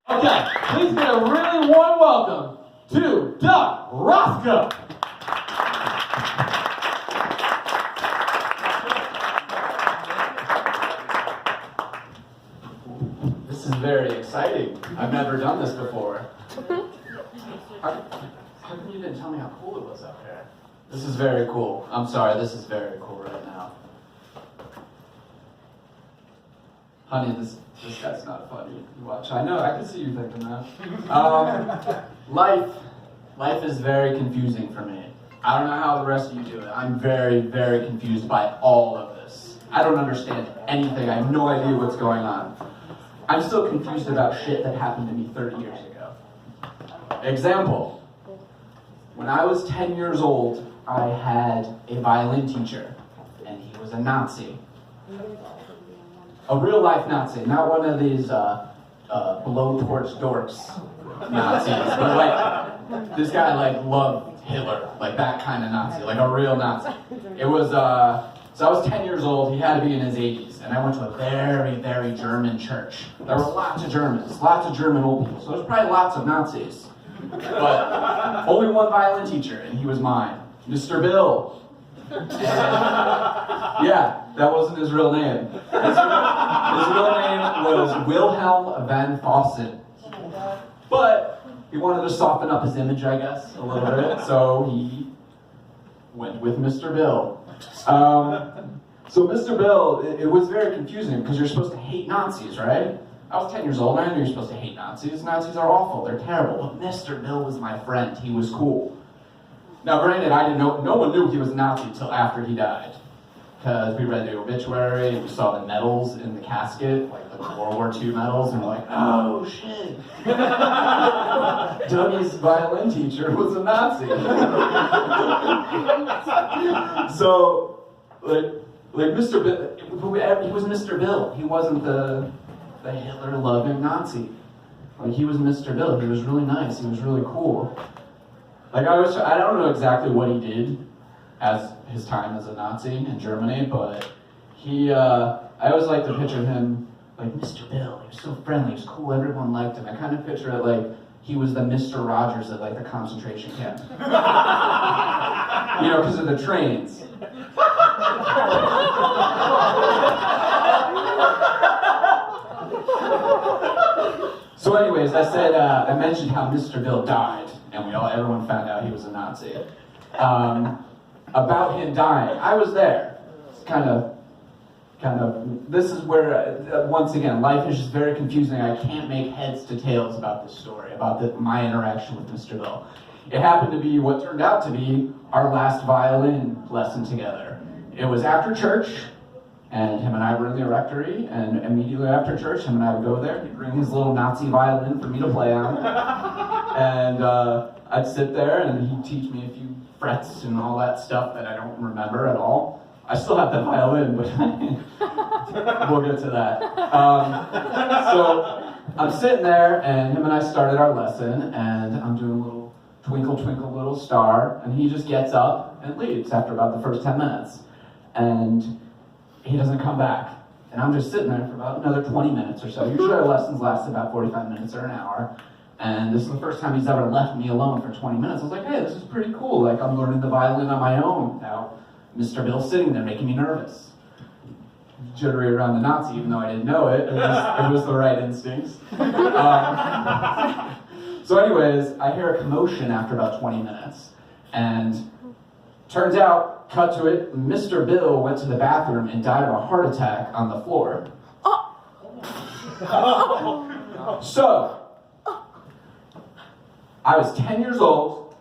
Okay, please get a really warm welcome to Doug Roscoe. This is very exciting. I've never done this before. How come you didn't tell me how cool it was out here? This is very cool. I'm sorry, this is very cool right now. Honey, this guy's not funny. You watch. I know, I can see you thinking that. Life is very confusing for me. I don't know how the rest of you do it. I'm very, very confused by all of this. I don't understand anything. I have no idea what's going on. I'm still confused about shit that happened to me 30 years ago. Example. When I was 10 years old, I had a violin teacher, and he was a Nazi. A real-life Nazi, not one of these blowtorch dorks Nazis, but like, this guy like loved Hitler, like that kind of Nazi, like a real Nazi. It was, so I was 10 years old, he had to be in his 80s, and I went to a very, very German church. There were lots of Germans, lots of German old people, so there's probably lots of Nazis. But only one violin teacher, and he was mine, Mr. Bill. Yeah, that wasn't his real name. His real name was Wilhelm van Fossen. But he wanted to soften up his image, I guess, a little bit, so he went with Mr. Bill. So Mr. Bill, it was very confusing because you're supposed to hate Nazis, right? I was 10 years old and I knew you're supposed to hate Nazis. Nazis are awful, they're terrible. But Mr. Bill was my friend, he was cool. Now granted, I didn't know, no one knew he was a Nazi until after he died. Because we read the obituary, we saw the medals in the casket, like the World War II medals, and we're like, oh shit. Dougie's violin teacher was a Nazi. So, like Mr. Bill, he was Mr. Bill. He wasn't the Hitler-loving Nazi. Like, he was Mr. Bill. He was really nice. He was really cool. Like, I don't know exactly what he did as his time as a Nazi in Germany, but I always like to picture him like Mr. Bill. He was so friendly, he was cool, everyone liked him. I kind of picture it like he was the Mr. Rogers of like the concentration camp. You know, because of the trains. So anyways, I mentioned how Mr. Bill died, and everyone found out he was a Nazi. About him dying, I was there. It's kind of, this is where, once again, life is just very confusing. I can't make heads to tails about this story, about my interaction with Mr. Bill. It happened to be what turned out to be our last violin lesson together. It was after church, and him and I were in the rectory, and immediately after church, him and I would go there. He'd bring his little Nazi violin for me to play on, and I'd sit there, and he'd teach me a few frets and all that stuff that I don't remember at all. I still have the violin, but we'll get to that. So I'm sitting there, and him and I started our lesson, and I'm doing a little twinkle, twinkle, little star, and he just gets up and leaves after about the first 10 minutes. And he doesn't come back. And I'm just sitting there for about another 20 minutes or so. Usually our lessons last about 45 minutes or an hour. And this is the first time he's ever left me alone for 20 minutes. I was like, hey, this is pretty cool. Like, I'm learning the violin on my own. Now, Mr. Bill's sitting there making me nervous. Jittery around the Nazi, even though I didn't know it. It was the right instincts. So anyways, I hear a commotion after about 20 minutes. And turns out, cut to it, Mr. Bill went to the bathroom and died of a heart attack on the floor. So, I was 10 years old,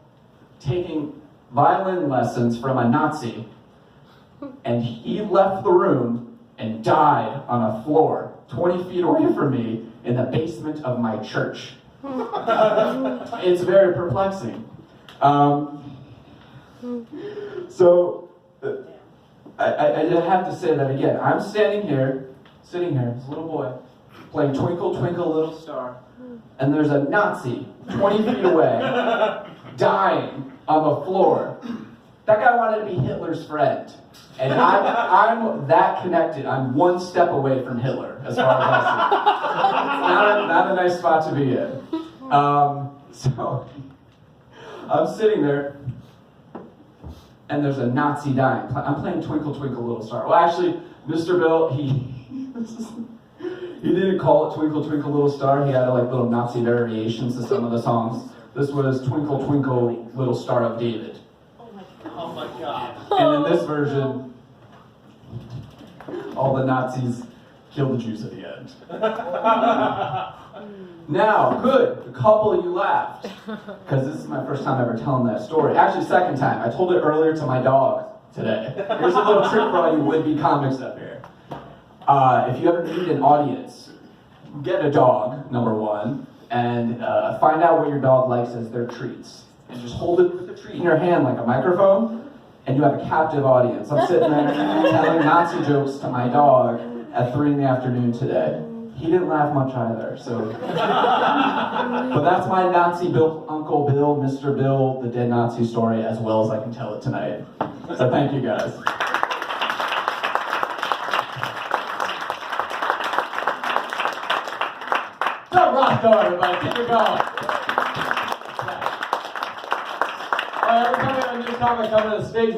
taking violin lessons from a Nazi, and he left the room and died on a floor 20 feet away from me in the basement of my church. It's very perplexing. So, I have to say that again. I'm sitting here, this little boy, playing Twinkle, Twinkle, Little Star, and there's a Nazi 20 feet away, dying on the floor. That guy wanted to be Hitler's friend. And I'm that connected. I'm one step away from Hitler, as far as I see. Not a nice spot to be in. So I'm sitting there, and there's a Nazi dying. I'm playing Twinkle Twinkle Little Star. Well, actually, Mr. Bill, he didn't call it Twinkle Twinkle Little Star. He had like little Nazi variations to some of the songs. This was Twinkle Twinkle Little Star of David. Oh my God. And in this version, all the Nazis killed the Jews at the end. Now, good. A couple of you laughed. Because this is my first time ever telling that story. Actually, second time. I told it earlier to my dog today. Here's a little trick for all you would-be comics up here. If you ever need an audience, get a dog, number one, and find out what your dog likes as their treats. And just hold it with the treat in your hand like a microphone, and you have a captive audience. I'm sitting there telling Nazi jokes to my dog at 3 in the afternoon today. He didn't laugh much either, so. But that's my Nazi Uncle Bill, Mr. Bill, the dead Nazi story, as well as I can tell it tonight. So thank you guys. Don't rock though, everybody, keep it going. Every time we have a new comic coming to the stage,